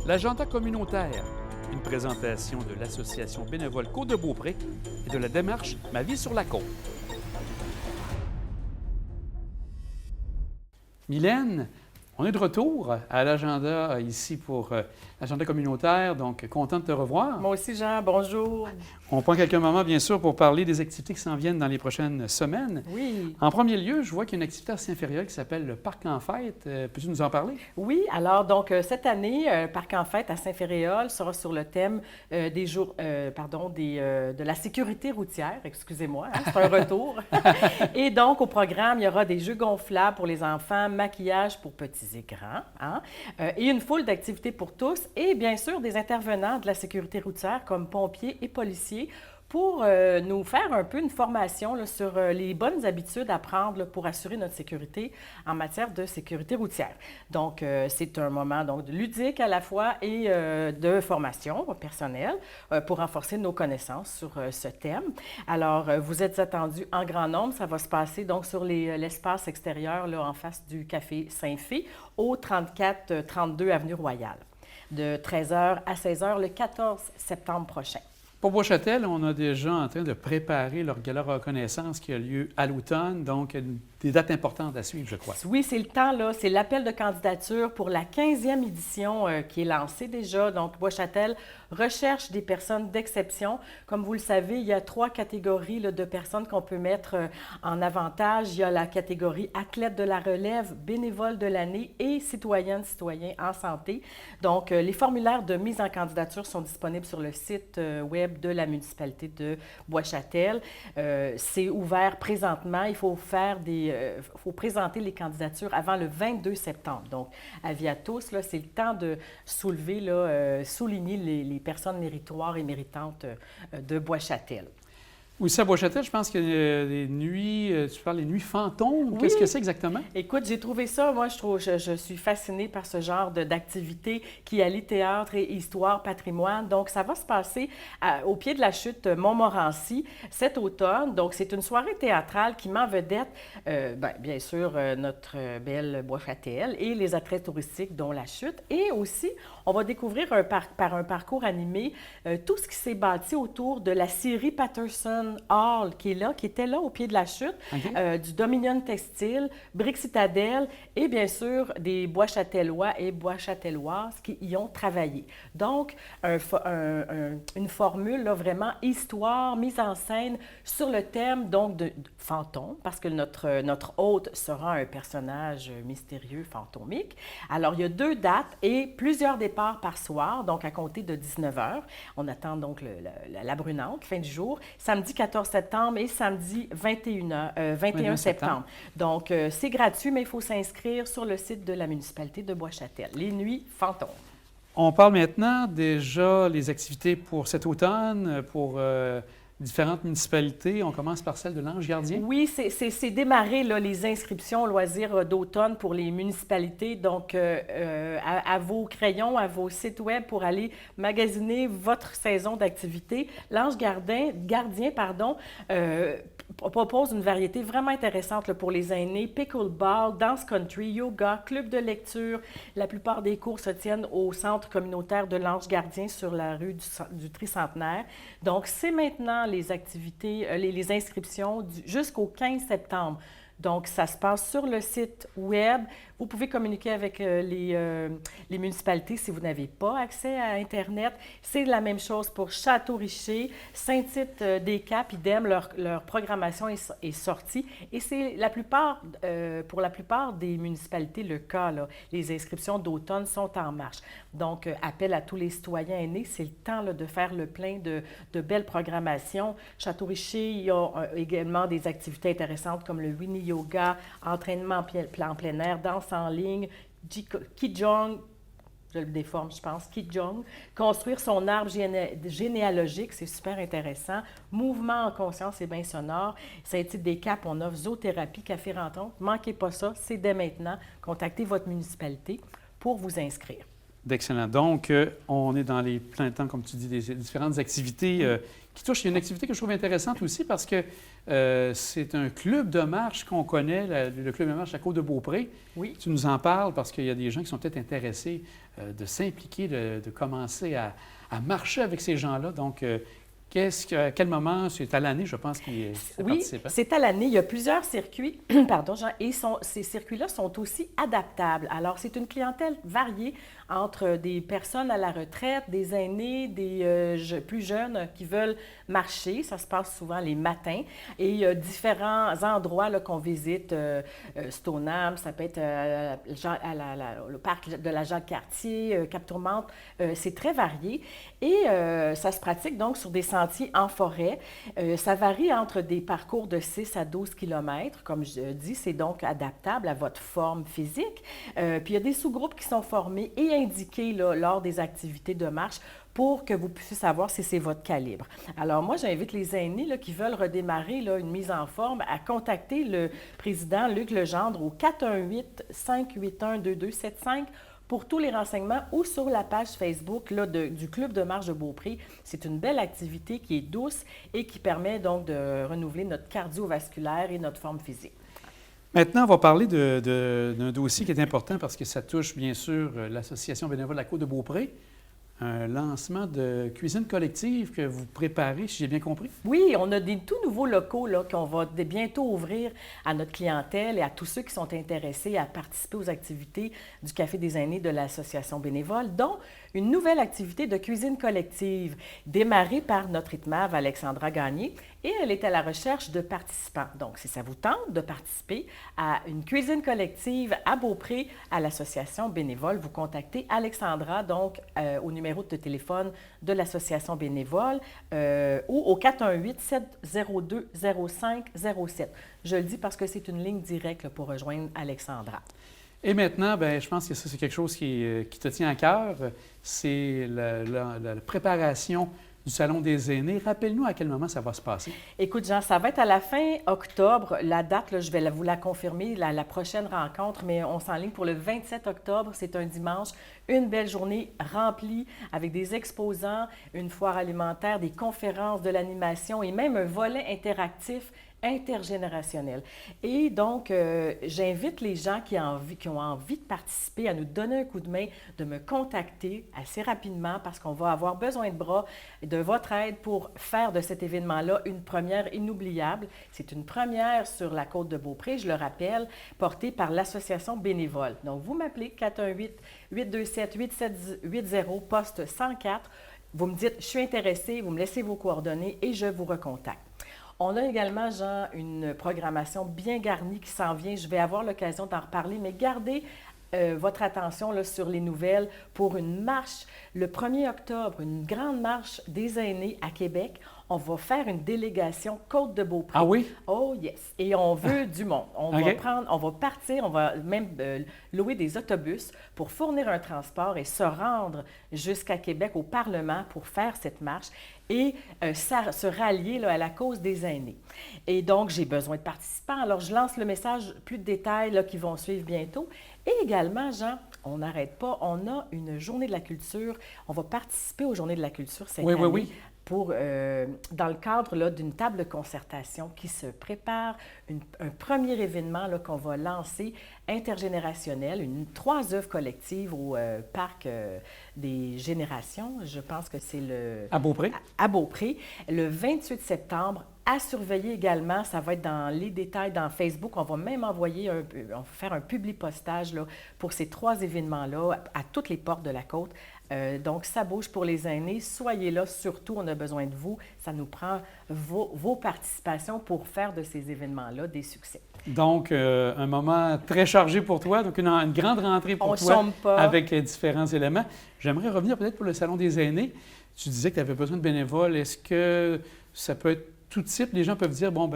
L'agenda communautaire, une présentation de l'Association bénévole Côte-de-Beaupré et de la démarche Ma vie sur la côte. Mylène, on est de retour à l'agenda ici pour l'agenda communautaire, donc content de te revoir. Moi aussi, Jean, bonjour. On prend quelques moments, bien sûr, pour parler des activités qui s'en viennent dans les prochaines semaines. Oui. En premier lieu, je vois qu'il y a une activité à Saint-Fériol qui s'appelle le Parc en fête. Peux-tu nous en parler? Oui, alors donc cette année, Parc en fête à Saint-Féréol sera sur le thème de la sécurité routière, excusez-moi, hein, c'est un retour. Et donc au programme, il y aura des jeux gonflables pour les enfants, maquillage pour petits et grands, hein, et une foule d'activités pour tous et bien sûr des intervenants de la sécurité routière comme pompiers et policiers pour nous faire un peu une formation là, sur les bonnes habitudes à prendre là, pour assurer notre sécurité en matière de sécurité routière. Donc, c'est un moment donc, ludique à la fois et de formation personnelle pour renforcer nos connaissances sur ce thème. Alors, vous êtes attendus en grand nombre. Ça va se passer donc sur l'espace extérieur là, en face du Café Saint-Fé au 34-32 Avenue Royale de 13h à 16h le 14 septembre prochain. Pour Bois-Châtel, on a déjà en train de préparer leur gala reconnaissance qui a lieu à l'automne, donc des dates importantes à suivre, je crois. Oui, c'est le temps, là. C'est l'appel de candidature pour la 15e édition qui est lancée déjà. Donc, Bois-Châtel recherche des personnes d'exception. Comme vous le savez, il y a 3 catégories là, de personnes qu'on peut mettre en avantage. Il y a la catégorie athlète de la relève, bénévole de l'année et citoyenne-citoyen en santé. Donc, les formulaires de mise en candidature sont disponibles sur le site web de la municipalité de Bois-Châtel. C'est ouvert présentement. Il faut faut présenter les candidatures avant le 22 septembre. Donc, avis à tous, là, c'est le temps de soulever, là, souligner les personnes méritoires et méritantes de Bois-Châtel. Aussi à Bois-Châtel, je pense qu'il y a des nuits, tu parles des nuits fantômes. Oui. Qu'est-ce que c'est exactement? Écoute, j'ai trouvé ça, moi, je suis fascinée par ce genre d'activité qui allie théâtre et histoire, patrimoine. Donc, ça va se passer au pied de la chute Montmorency cet automne. Donc, c'est une soirée théâtrale qui met en vedette, bien sûr, notre belle Bois-Châtel et les attraits touristiques, dont la chute. Et aussi, on va découvrir par un parcours animé tout ce qui s'est bâti autour de la scierie Patterson Hall qui était là au pied de la chute, Okay. du Dominion Textile, Brick Citadel et bien sûr des Bois-Châtelois et Bois-Châteloises qui y ont travaillé. Donc, une formule là, vraiment histoire, mise en scène sur le thème donc de fantôme, parce que notre hôte sera un personnage mystérieux, fantomique. Alors, il y a 2 dates et plusieurs départs par soir, donc à compter de 19h. On attend donc la brunante, fin du jour, samedi 14 septembre et samedi 21 septembre. Donc, c'est gratuit, mais il faut s'inscrire sur le site de la municipalité de Bois-Châtel. Les nuits fantômes. On parle maintenant déjà les activités pour cet automne, pour différentes municipalités. On commence par celle de l'Ange Gardien. Oui, c'est démarré là, les inscriptions loisirs d'automne pour les municipalités. Donc, à vos crayons, à vos sites web pour aller magasiner votre saison d'activité. L'Ange Gardien, propose une variété vraiment intéressante là, pour les aînés. Pickleball, danse country, yoga, club de lecture. La plupart des cours se tiennent au centre communautaire de l'Ange Gardien sur la rue du Tricentenaire. Donc, c'est maintenant les activités, les inscriptions jusqu'au 15 septembre. Donc, ça se passe sur le site web. Vous pouvez communiquer avec les municipalités si vous n'avez pas accès à Internet. C'est la même chose pour Château-Richer, Saint-Tite-des-Caps, idem, leur programmation est sortie. Et c'est pour la plupart des municipalités le cas, là. Les inscriptions d'automne sont en marche. Donc, appel à tous les citoyens aînés, c'est le temps là, de faire le plein de belles programmations. Château-Richer, il y a également des activités intéressantes comme le Winnie Yoga, entraînement en plein air, danse en ligne, Kijong, je le déforme, je pense, Kijong, construire son arbre généalogique, c'est super intéressant, mouvement en conscience et bien sonore, Saint-Tite-des-Caps, on offre zoothérapie, café rencontre, manquez pas ça, c'est dès maintenant, contactez votre municipalité pour vous inscrire. D'excellent. Donc, on est dans les plein temps, comme tu dis, des différentes activités qui touchent. Il y a une activité que je trouve intéressante aussi parce que c'est un club de marche qu'on connaît, le club de marche à Côte-de-Beaupré. Oui. Tu nous en parles parce qu'il y a des gens qui sont peut-être intéressés de s'impliquer, de commencer à marcher avec ces gens-là. Donc, à quel moment, c'est à l'année, je pense, qu'ils participent? Oui, c'est à l'année. Il y a plusieurs circuits, pardon, Jean, et ces circuits-là sont aussi adaptables. Alors, c'est une clientèle variée entre des personnes à la retraite, des aînés, des plus jeunes qui veulent marcher. Ça se passe souvent les matins. Et il y a différents endroits là, qu'on visite. Stoneham, ça peut être le parc de la Jacques-Cartier, Cap-Tourmente. C'est très varié. Et ça se pratique donc sur des sentiers en forêt. Ça varie entre des parcours de 6 à 12 km. Comme je dis, c'est donc adaptable à votre forme physique. Puis il y a des sous-groupes qui sont formés et indiqués là, lors des activités de marche pour que vous puissiez savoir si c'est votre calibre. Alors moi, j'invite les aînés là, qui veulent redémarrer là, une mise en forme à contacter le président Luc Legendre au 418-581-2275 pour tous les renseignements ou sur la page Facebook là, du Club de marche de Beaupré. C'est une belle activité qui est douce et qui permet donc de renouveler notre cardiovasculaire et notre forme physique. Maintenant, on va parler d'un dossier qui est important parce que ça touche bien sûr l'Association bénévole de la Côte-de-Beaupré. Un lancement de cuisine collective que vous préparez, si j'ai bien compris. Oui, on a des tout nouveaux locaux là, qu'on va bientôt ouvrir à notre clientèle et à tous ceux qui sont intéressés à participer aux activités du Café des aînés de l'Association bénévole, dont une nouvelle activité de cuisine collective démarrée par notre ITMAV, Alexandra Gagné, et elle est à la recherche de participants. Donc, si ça vous tente de participer à une cuisine collective à Beaupré, à l'Association bénévole, vous contactez Alexandra, donc au numéro de téléphone de l'Association bénévole ou au 418-702-0507. Je le dis parce que c'est une ligne directe là, pour rejoindre Alexandra. Et maintenant, bien, je pense que ça, c'est quelque chose qui te tient à cœur. C'est la préparation du Salon des aînés. Rappelle-nous à quel moment ça va se passer. Écoute, Jean, ça va être à la fin octobre. La date, là, je vais vous la confirmer, la prochaine rencontre, mais on s'enligne pour le 27 octobre. C'est un dimanche. Une belle journée remplie avec des exposants, une foire alimentaire, des conférences, de l'animation et même un volet interactif intergénérationnel. Et donc, j'invite les gens qui ont envie de participer à nous donner un coup de main, de me contacter assez rapidement parce qu'on va avoir besoin de bras et de votre aide pour faire de cet événement-là une première inoubliable. C'est une première sur la côte de Beaupré, je le rappelle, portée par l'Association bénévole. Donc, vous m'appelez 418-827-8780, poste 104. Vous me dites « Je suis intéressé », vous me laissez vos coordonnées et je vous recontacte. On a également, Jean, une programmation bien garnie qui s'en vient. Je vais avoir l'occasion d'en reparler, mais gardez votre attention là, sur les nouvelles pour une marche le 1er octobre, une grande marche des aînés à Québec. On va faire une délégation Côte-de-Beaupré. Ah oui? Oh yes! Et on veut du monde. On va partir, on va même louer des autobus pour fournir un transport et se rendre jusqu'à Québec au Parlement pour faire cette marche et se rallier là, à la cause des aînés. Et donc, j'ai besoin de participants. Alors, je lance le message, plus de détails là, qui vont suivre bientôt. Et également, Jean, on n'arrête pas, on a une journée de la culture. On va participer aux journées de la culture cette année. Oui. Dans le cadre là, d'une table de concertation qui se prépare, un premier événement là, qu'on va lancer intergénérationnel, 3 œuvres collectives au Parc des Générations. Je pense que c'est À Beaupré? À Beaupré, le 28 septembre. À surveiller également, ça va être dans les détails dans Facebook. On va même envoyer, on va faire un publi-postage là, pour ces 3 événements-là à toutes les portes de la côte. Donc, ça bouge pour les aînés. Soyez là, surtout, on a besoin de vous. Ça nous prend vos participations pour faire de ces événements-là des succès. Donc, un moment très chargé pour toi, donc une grande rentrée pour toi avec différents éléments. J'aimerais revenir peut-être pour le Salon des aînés. Tu disais que tu avais besoin de bénévoles. Est-ce que ça peut être tout type? Les gens peuvent dire, bon,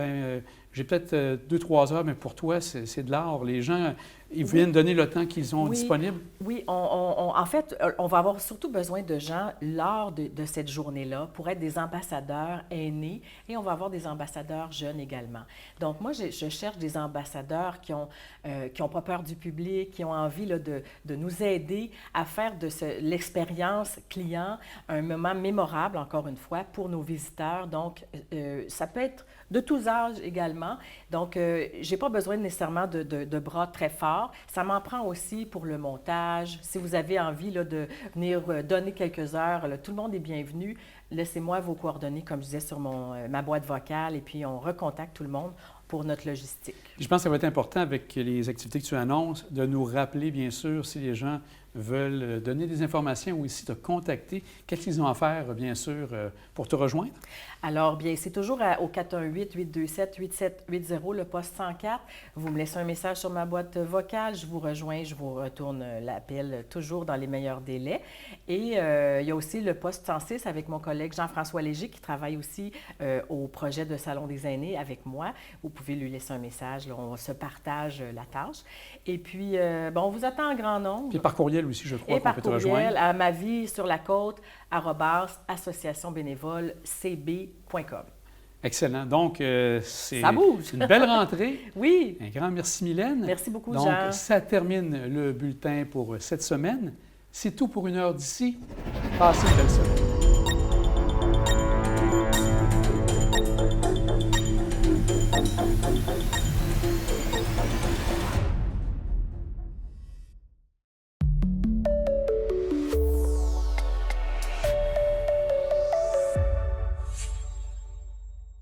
j'ai peut-être 2-3 heures, mais pour toi, c'est de l'art. Les gens Ils viennent donner le temps qu'ils ont disponible? Oui, en fait, on va avoir surtout besoin de gens lors de cette journée-là pour être des ambassadeurs aînés et on va avoir des ambassadeurs jeunes également. Donc, moi, je cherche des ambassadeurs qui ont pas peur du public, qui ont envie là, de nous aider à faire de l'expérience client un moment mémorable, encore une fois, pour nos visiteurs. Donc, ça peut être de tous âges également. Donc, je n'ai pas besoin nécessairement de bras très forts. Ça m'en prend aussi pour le montage. Si vous avez envie là, de venir donner quelques heures, là, tout le monde est bienvenu. Laissez-moi vos coordonnées, comme je disais, sur ma boîte vocale et puis on recontacte tout le monde pour notre logistique. Je pense que ça va être important avec les activités que tu annonces de nous rappeler, bien sûr, si les gens veulent donner des informations ou ici te contacter, qu'est-ce qu'ils ont à faire, bien sûr, pour te rejoindre? Alors, bien, c'est toujours au 418-827-8780, le poste 104. Vous me laissez un message sur ma boîte vocale, je vous rejoins, je vous retourne l'appel toujours dans les meilleurs délais. Et il y a aussi le poste 106 avec mon collègue Jean-François Léger qui travaille aussi au projet de Salon des aînés avec moi. Vous pouvez lui laisser un message, là, on se partage la tâche. Et puis, bon, on vous attend en grand nombre. Puis par courriel aussi, je crois, et qu'on peut te rejoindre. Et par courriel à ma vie sur la côte @associationbénévolecb.com. Excellent. Donc, c'est une belle rentrée. Oui. Un grand merci, Mylène. Merci beaucoup, Jean. Donc, ça termine le bulletin pour cette semaine. C'est tout pour 1 heure d'ici. Passez une belle semaine.